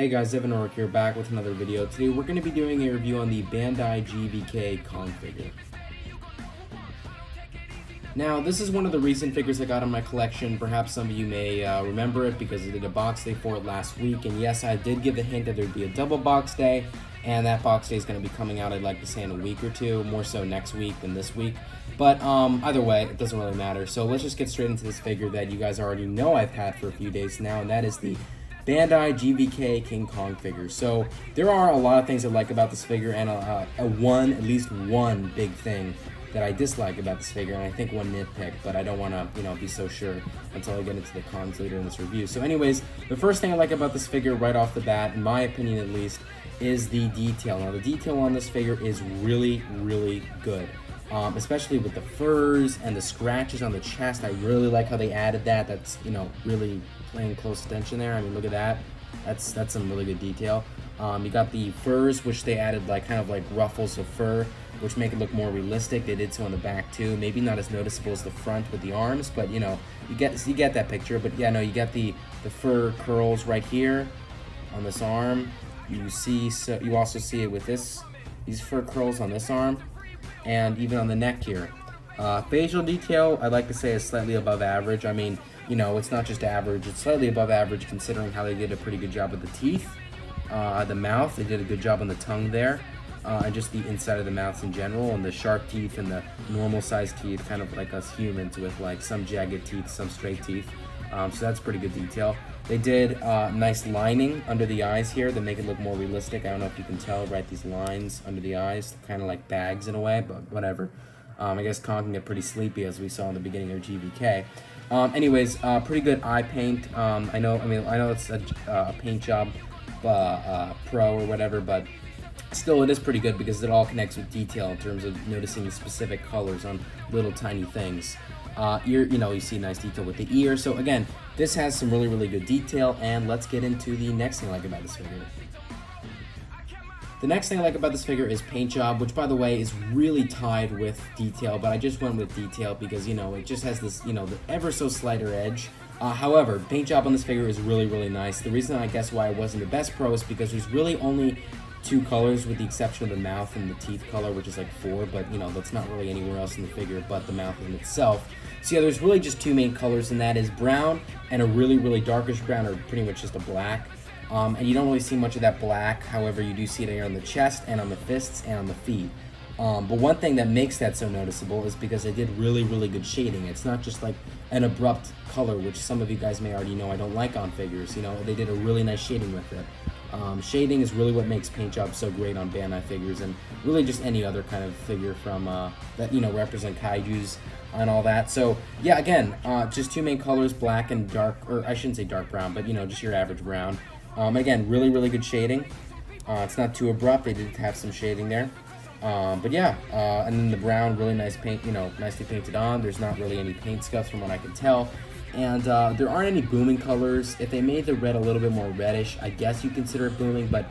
Hey guys, Evan Ork here, back with another video. Today we're going to be doing a review on the Bandai GvK Kong figure. Now, this is one of the recent figures I got in my collection. Perhaps some of you may remember it because I did a box day for it last week. And yes, I did give the hint that there'd be a double box day. And that box day is going to be coming out, I'd like to say, in a week or two. More so next week than this week. But either way, it doesn't really matter. So let's just get straight into this figure that you guys already know I've had for a few days now. And that is the Bandai GvK King Kong figure. So there are a lot of things I like about this figure, and at least one big thing that I dislike about this figure, and I think one nitpick, but I don't want to, be so sure until I get into the cons later in this review. So anyways, the first thing I like about this figure right off the bat, in my opinion at least, is the detail. Now the detail on this figure is really, really good. Especially with the furs and the scratches on the chest. I really like how they added that. That's, really playing close attention there. I mean, look at that. That's some really good detail. You got the furs, which they added kind of like ruffles of fur, which make it look more realistic. They did so on the back too. Maybe not as noticeable as the front with the arms, but you get that picture. But yeah, no, you got the fur curls right here on this arm. You also see it with these fur curls on this arm, and even on the neck here. Facial detail, I'd like to say, is slightly above average. I mean, it's not just average, it's slightly above average considering how they did a pretty good job with the teeth. The mouth, they did a good job on the tongue there, and just the inside of the mouth in general, and the sharp teeth and the normal sized teeth, kind of like us humans with some jagged teeth, some straight teeth. So that's pretty good detail. They did nice lining under the eyes here that make it look more realistic. I don't know if you can tell, right? These lines under the eyes, kind of like bags in a way, but whatever. I guess Kong can get pretty sleepy, as we saw in the beginning of GvK. Anyways, pretty good eye paint. I know it's a paint job pro or whatever, but still it is pretty good because it all connects with detail in terms of noticing the specific colors on little tiny things. Ear, you see nice detail with the ear. So again, this has some really, really good detail, and let's get into the next thing I like about this figure. The next thing I like about this figure is paint job, which by the way is really tied with detail, but I just went with detail because, it just has this, the ever so slighter edge. However, paint job on this figure is really, really nice. The reason I guess why it wasn't the best pro is because there's really only two colors with the exception of the mouth and the teeth color, which is like 4, but that's not really anywhere else in the figure but the mouth in itself. So yeah, there's really just two main colors, and that is brown and a really, really darkish brown, or pretty much just a black. And you don't really see much of that black. However, you do see it here on the chest and on the fists and on the feet. But one thing that makes that so noticeable is because they did really, really good shading. It's not just like an abrupt color, which some of you guys may already know I don't like on figures. They did a really nice shading with it. Shading is really what makes paint jobs so great on Bandai figures, and really just any other kind of figure from that represent kaijus and all that. So yeah, again, just two main colors, black and dark, or I shouldn't say dark brown, but just your average brown. Again, really, really good shading. It's not too abrupt. They did have some shading there. But yeah, and then the brown, really nice paint, nicely painted on. There's not really any paint scuffs from what I can tell. And there aren't any booming colors. If they made the red a little bit more reddish, I guess you consider it booming, but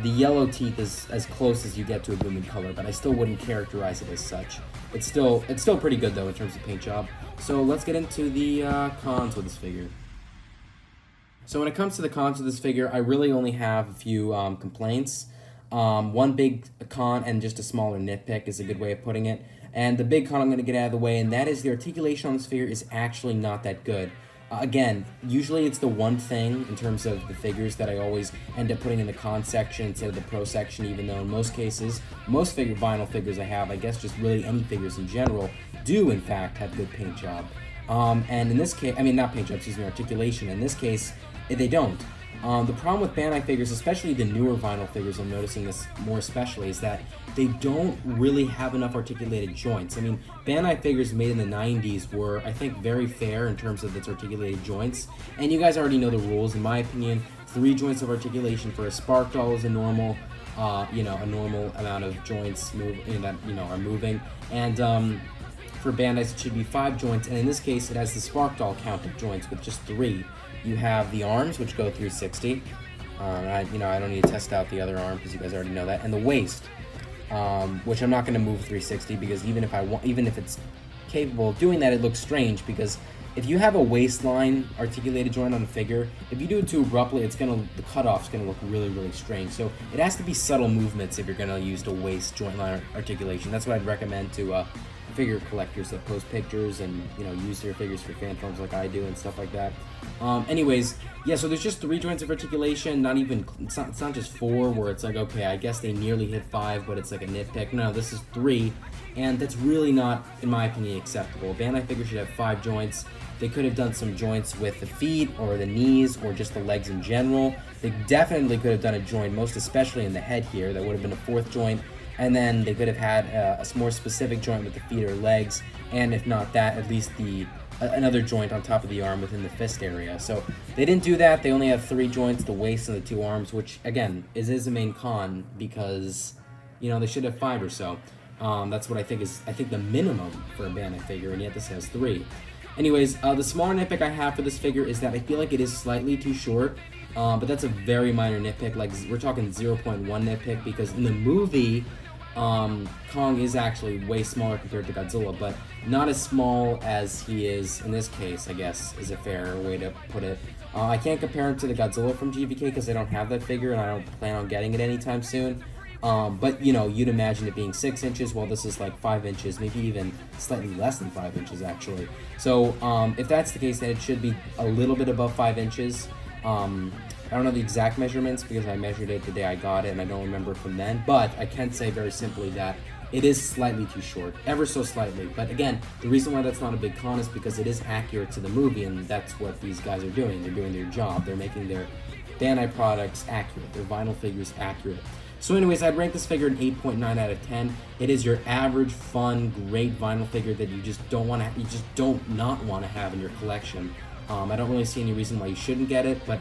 the yellow teeth is as close as you get to a booming color, but I still wouldn't characterize it as such. It's still pretty good though in terms of paint job. So let's get into the cons with this figure. So when it comes to the cons of this figure, I really only have a few complaints. One big con and just a smaller nitpick is a good way of putting it. And the big con I'm going to get out of the way, and that is the articulation on this figure is actually not that good. Again, usually it's the one thing in terms of the figures that I always end up putting in the con section instead of the pro section, even though in most cases, most vinyl figures I have, I guess just really any figures in general, do in fact have good paint job. And in this case, not paint job, articulation. In this case, they don't. The problem with Bandai figures, especially the newer vinyl figures, I'm noticing this more especially, is that they don't really have enough articulated joints. Bandai figures made in the 90s were, I think, very fair in terms of its articulated joints. And you guys already know the rules. In my opinion, 3 joints of articulation for a spark doll is a normal, a normal amount of joints that are moving. And for Bandai's, it should be 5 joints. And in this case, it has the spark doll count of joints with just 3. You have the arms, which go through 60. I don't need to test out the other arm because you guys already know that. And the waist, which I'm not going to move 360 because even if it's capable of doing that, it looks strange because if you have a waistline articulated joint on the figure, if you do it too abruptly, the cutoff's gonna look really, really strange. So it has to be subtle movements if you're gonna use the waist joint line articulation. That's what I'd recommend to figure collectors that post pictures and use their figures for fan films like I do and stuff like that. Anyways, yeah, so there's just 3 joints of articulation. It's not just 4 where it's like, okay, I guess they nearly hit 5, but it's like a nitpick. No, this is 3, and that's really not, in my opinion, acceptable. A Bandai figure should have 5 joints. They could have done some joints with the feet or the knees or just the legs in general. They definitely could have done a joint, most especially in the head here. That would have been a 4th joint. And then they could have had a more specific joint with the feet or legs, and if not that, at least another joint on top of the arm within the fist area. So they didn't do that. They only have 3 joints, the waist and the 2 arms, which again is the main con, because they should have 5 or so. That's what I think the minimum for a Bandai figure, and yet this has 3. Anyways, the smaller nitpick I have for this figure is that I feel like it is slightly too short. But that's a very minor nitpick. Like, we're talking 0.1 nitpick, because in the movie, Kong is actually way smaller compared to Godzilla, but not as small as he is in this case, I guess, is a fair way to put it. I can't compare him to the Godzilla from GvK because I don't have that figure and I don't plan on getting it anytime soon. But you'd imagine it being 6 inches, while this is like 5 inches, maybe even slightly less than 5 inches actually. So if that's the case, then it should be a little bit above 5 inches. I don't know the exact measurements because I measured it the day I got it and I don't remember from then, but I can say very simply that it is slightly too short, ever so slightly. But again, the reason why that's not a big con is because it is accurate to the movie, and that's what these guys are doing. They're doing their job. They're making their Bandai products accurate, their vinyl figures accurate. So anyways, I'd rank this figure an 8.9 out of 10. It is your average, fun, great vinyl figure that you just don't not want to have in your collection. I don't really see any reason why you shouldn't get it, but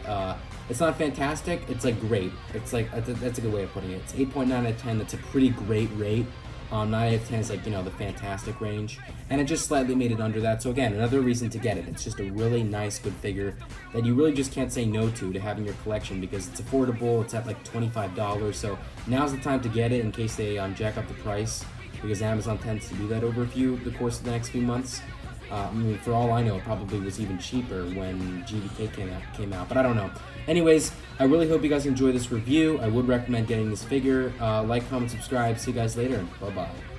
it's not fantastic. It's like great. It's like that's a good way of putting it. It's 8.9 out of 10. That's a pretty great rate. 9 out of 10 is like the fantastic range, and it just slightly made it under that. So again, another reason to get it. It's just a really nice, good figure that you really just can't say no to have in your collection because it's affordable. It's at like $25, so now's the time to get it in case they jack up the price, because Amazon tends to do that over the course of the next few months. I mean, for all I know, it probably was even cheaper when GvK came out, but I don't know. Anyways, I really hope you guys enjoy this review. I would recommend getting this figure. Like, comment, subscribe. See you guys later. Bye-bye.